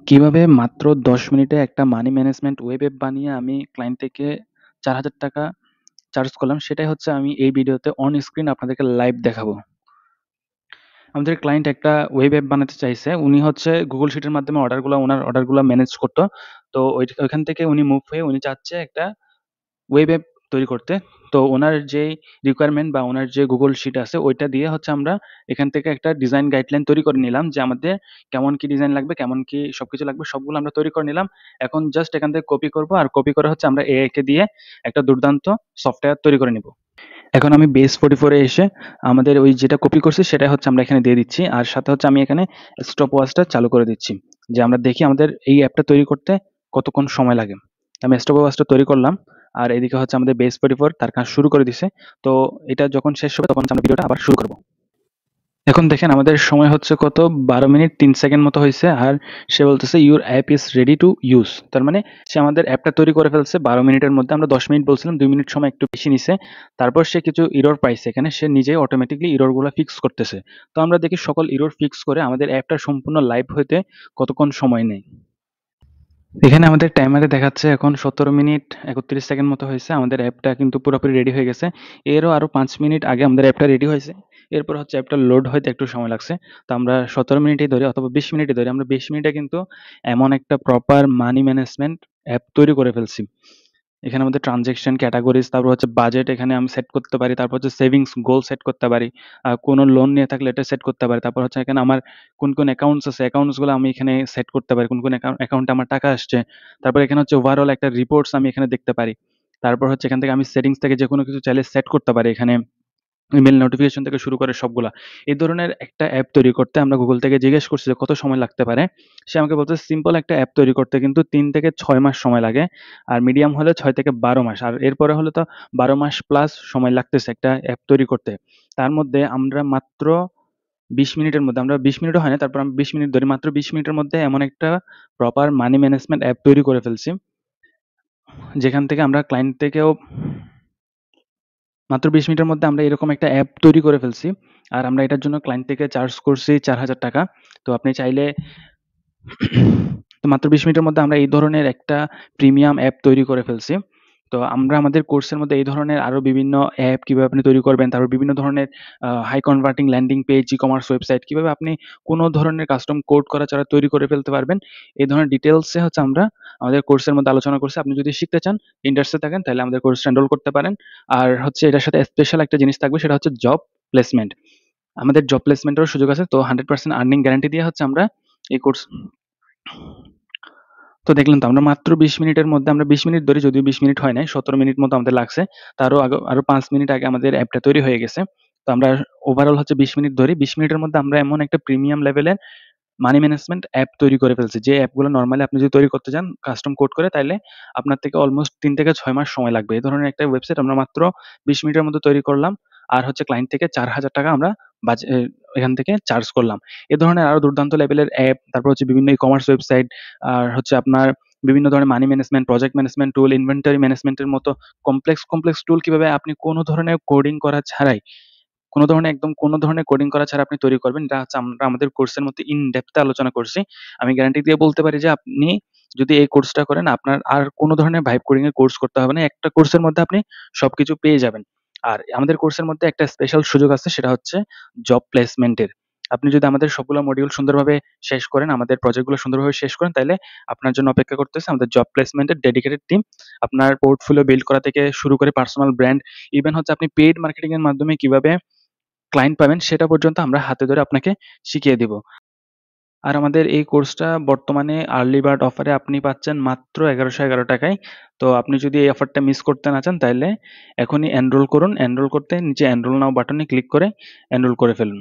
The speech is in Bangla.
কিভাবে মাত্র ১০ মিনিটে একটা মানি ম্যানেজমেন্ট ওয়েব অ্যাপ বানিয়ে আমি ক্লায়েন্ট থেকে ৳৪,০০০ চার্জ করলাম, সেটাই হচ্ছে আমি এই ভিডিওতে অন স্ক্রিন আপনাদেরকে লাইভ দেখাবো। আমাদের ক্লায়েন্ট একটা ওয়েব অ্যাপ বানাতে চাইছে। উনি হচ্ছে Google শিটের মাধ্যমে উনার অর্ডারগুলা ম্যানেজ করতো। তো ওইখান থেকে উনি মুভ হয়ে উনি চাচ্ছে একটা ওয়েব অ্যাপ তৈরি করতে। তো উনার যেই রিকোয়ারমেন্ট বা উনার যে Google শিট আছে ওইটা দিয়ে হচ্ছে আমরা এখান থেকে একটা ডিজাইন গাইডলাইন তৈরি করে নিলাম যে আমাদের কেমন কি ডিজাইন লাগবে, কেমন কি সবকিছু লাগবে সবগুলো আমরা তৈরি করে নিলাম। এখন জাস্ট এখান থেকে কপি করব আর কপি করে হচ্ছে আমরা এআই কে দিয়ে একটা দুর্দান্ত সফটওয়্যার তৈরি করে নিব। এখন আমি বেস 44 এ এসে আমাদের ওই যেটা কপি করছি সেটাই হচ্ছে আমরা এখানে দিয়ে দিচ্ছি। আর সাথে হচ্ছে আমি এখানে স্টপ ওয়াচটা চালু করে দিচ্ছি। যে আমরা দেখি আমাদের এই অ্যাপটা তৈরি করতে কতক্ষণ সময় লাগে। আমি স্টপ ওয়াচটা তৈরি করলাম। আর এদিকে হচ্ছে আমাদের বেস 44 তার কাজ শুরু করে দিছে। তো এটা যখন শেষ হবে তখন আমরা ভিডিওটা আবার শুরু করব। এখন দেখেন আমাদের সময় হচ্ছে কত ১২ মিনিট ৩ সেকেন্ড মতো হইছে। আর সে বলতেছে your app is ready to use. তার মানে সে আমাদের অ্যাপটা তৈরি করে ফেলছে ১২ মিনিটের মধ্যে। আমরা ১০ মিনিট বলছিলাম, ২ মিনিট সময় একটু বেশি নিছে। তারপর সে কিছু এরর পাইছে এখানে। সে নিজেই অটোমেটিক্যালি এরর গুলা ফিক্স করতেছে। তো আমরা দেখি সকল এরর ফিক্স করে আমাদের অ্যাপটা সম্পূর্ণ লাইভ হইতে কতক্ষণ সময় নেয়। এখানে আমাদের টাইমারে দেখাচ্ছে এখন ১৭ মিনিট ৩১ সেকেন্ড মতো হয়েছে। আমাদের অ্যাপটা কিন্তু পুরোপুরি রেডি হয়ে গেছে। এরও আরো ৫ মিনিট আগে আমাদের অ্যাপটা রেডি হয়েছে। এরপর হচ্ছে অ্যাপটা লোড হইতে একটু সময় লাগছে। তো আমরা ১৭ মিনিটই ধরি অথবা ২০ মিনিটই ধরি। আমরা ২০ মিনিটে কিন্তু এমন একটা প্রপার মানি ম্যানেজমেন্ট অ্যাপ তৈরি করে ফেলছি। এখানে আমাদের ট্রান্সেকশন, ক্যাটেগরিজ, তারপর হচ্ছে বাজেট এখানে আমি সেট করতে পারি। তারপর হচ্ছে সেভিংস গোল সেট করতে পারি। কোনো লোন নিয়ে থাকলে এটা সেট করতে পারি। তারপর হচ্ছে এখানে আমার কোন অ্যাকাউন্টস আছে, অ্যাকাউন্টস গুলো আমি এখানে সেট করতে পারি। কোন অ্যাকাউন্টে আমার টাকা আসছে। তারপর এখানে হচ্ছে ওভারঅল একটা রিপোর্টস আমি এখানে দেখতে পারি। তারপর হচ্ছে এখান থেকে আমি সেটিংস থেকে যেকোনো কিছু চাইলে সেট করতে পারি এখানে। ইমেইল নোটিফিকেশন থেকে শুরু করে সবগুলা। এই ধরনের একটা অ্যাপ তৈরি করতে আমরা Google থেকে জিজ্ঞেস করছি যে কত সময় লাগতে পারে। সে আমাকে বলছে সিম্পল একটা অ্যাপ তৈরি করতে কিন্তু ৩ থেকে ৬ মাস সময় লাগে। আর মিডিয়াম হলে ৬ থেকে ১২ মাস। আর এরপরে হলে তো ১২ মাস প্লাস সময় লাগতেছে একটা অ্যাপ তৈরি করতে। তার মধ্যে আমরা মাত্র ২০ মিনিটের মধ্যে আমরা ২০ মিনিটও হয় না, তারপর আমি ২০ মিনিট ধরি। মাত্র ২০ মিনিটের মধ্যে এমন একটা প্রপার মানি ম্যানেজমেন্ট অ্যাপ তৈরি করে ফেলছি। যেখান থেকে আমরা ক্লায়েন্ট থেকেও মাত্র ২০ মিনিটের মধ্যে আমরা এরকম একটা অ্যাপ তৈরি করে ফেলছি। আর আমরা এটার জন্য ক্লায়েন্ট থেকে চার্জ করছি ৳৪,০০০। তো আপনি চাইলে তো মাত্র ২০ মিনিটের মধ্যে আমরা এই ধরনের একটা প্রিমিয়াম অ্যাপ তৈরি করে ফেলছি। তো আমরা আমাদের কোর্সের মধ্যে এই ধরনের আরো বিভিন্ন অ্যাপ কিভাবে আপনি তৈরি করবেন, তারপর বিভিন্ন ধরনের high converting landing page, e-commerce website কিভাবে আপনি কোন ধরনের কাস্টম কোড করা ছাড়া তৈরি করে ফেলতে পারবেন। এই ধরনের ডিটেইলসে হচ্ছে আমরা আমাদের কোর্সের মধ্যে আলোচনা করছি। আপনি যদি শিখতে চান, ইন্টারেস্টেড থাকেন তাহলে আমাদের কোর্সটা এনরোল করতে পারেন। আর হচ্ছে এটার সাথে স্পেশাল একটা জিনিস থাকবে সেটা হচ্ছে জব প্লেসমেন্ট। আমাদের জব প্লেসমেন্টেরও সুযোগ আছে। তো 100% আর্নিং গ্যারান্টি দিয়ে হচ্ছে আমরা এই কোর্স তো দেখলেন তো আমরা মাত্র ২০ মিনিটের মধ্যে আমরা ২০ মিনিট ধরি, যদিও ২০ মিনিট হয় নাই। ১৭ মিনিট মতো আমাদের লাগছে। তারও আরো ৫ মিনিট আগে আমাদের অ্যাপটা তৈরি হয়ে গেছে। তো আমরা ওভারঅল হচ্ছে ২০ মিনিট ধরি। ২০ মিনিটের মধ্যে আমরা এমন একটা প্রিমিয়াম লেভেলের মানি ম্যানেজমেন্ট অ্যাপ তৈরি করে ফেলছি। যে অ্যাপগুলো নরমালি আপনি যদি তৈরি করতে যান কাস্টম কোড করে তাইলে আপনার থেকে অলমোস্ট ৩ থেকে ৬ মাস সময় লাগবে। এই ধরনের একটা ওয়েবসাইট আমরা মাত্র ২০ মিনিটের মধ্যে তৈরি করলাম। আর হচ্ছে ক্লায়েন্ট থেকে ৳৪,০০০ আমরা এখান থেকে চার্জ করলাম। এ ধরনের আরো দুর্দান্ত লেভেলের অ্যাপ, তারপর হচ্ছে বিভিন্ন ই-কমার্স ওয়েবসাইট, আর হচ্ছে আপনার বিভিন্ন ধরনের মানি ম্যানেজমেন্ট, প্রজেক্ট ম্যানেজমেন্ট টুল, ইনভেন্টরি ম্যানেজমেন্ট এর মতো কমপ্লেক্স টুল কিভাবে আপনি কোন ধরনের কোডিং করা ছাড়াই কোন ধরনের কোডিং করা ছাড়া আপনি তৈরি করবেন। এটা হচ্ছে আমরা আমাদের কোর্সের মধ্যে ইন ডেপথ এ আলোচনা করছি। আমি গ্যারান্টি দিয়ে বলতে পারি যে আপনি যদি এই কোর্সটা করেন আপনার আর কোন ধরনের ভাইব কোডিং এর কোর্স করতে হবে না। একটা কোর্সের মধ্যে আপনি সবকিছু পেয়ে যাবেন। আর আমাদের কোর্সের মধ্যে একটা স্পেশাল সুযোগ আছে সেটা হচ্ছে জব প্লেসমেন্ট এর। আপনি যদি আমাদের সবগুলো মডিউল সুন্দরভাবে শেষ করেন, আমাদের প্রজেক্ট গুলো সুন্দরভাবে শেষ করেন তাইলে আপনার জন্য অপেক্ষা করতেছে আমাদের জব প্লেসমেন্ট এর ডেডিকেটেড টিম। আপনার পোর্টফোলিও বিল্ড করা থেকে শুরু করে পার্সোনাল ব্র্যান্ড, ইভেন হচ্ছে আপনি পেইড মার্কেটিং এর মাধ্যমে কিভাবে ক্লায়েন্ট পাবেন সেটা পর্যন্ত আমরা হাতে ধরে আপনাকে শিখিয়ে দিব। আর আমাদের এই কোর্সটা বর্তমানে আর্লি বার্ড অফারে আপনি পাচ্ছেন মাত্র ৳১১১১ য়। তো আপনি যদি এই অফারটা মিস করতে না চান তাইলে এখনই এনরোল করুন। এনরোল করতে নিচে এনরোল নাও বাটনে ক্লিক করে এনরোল করে ফেলুন।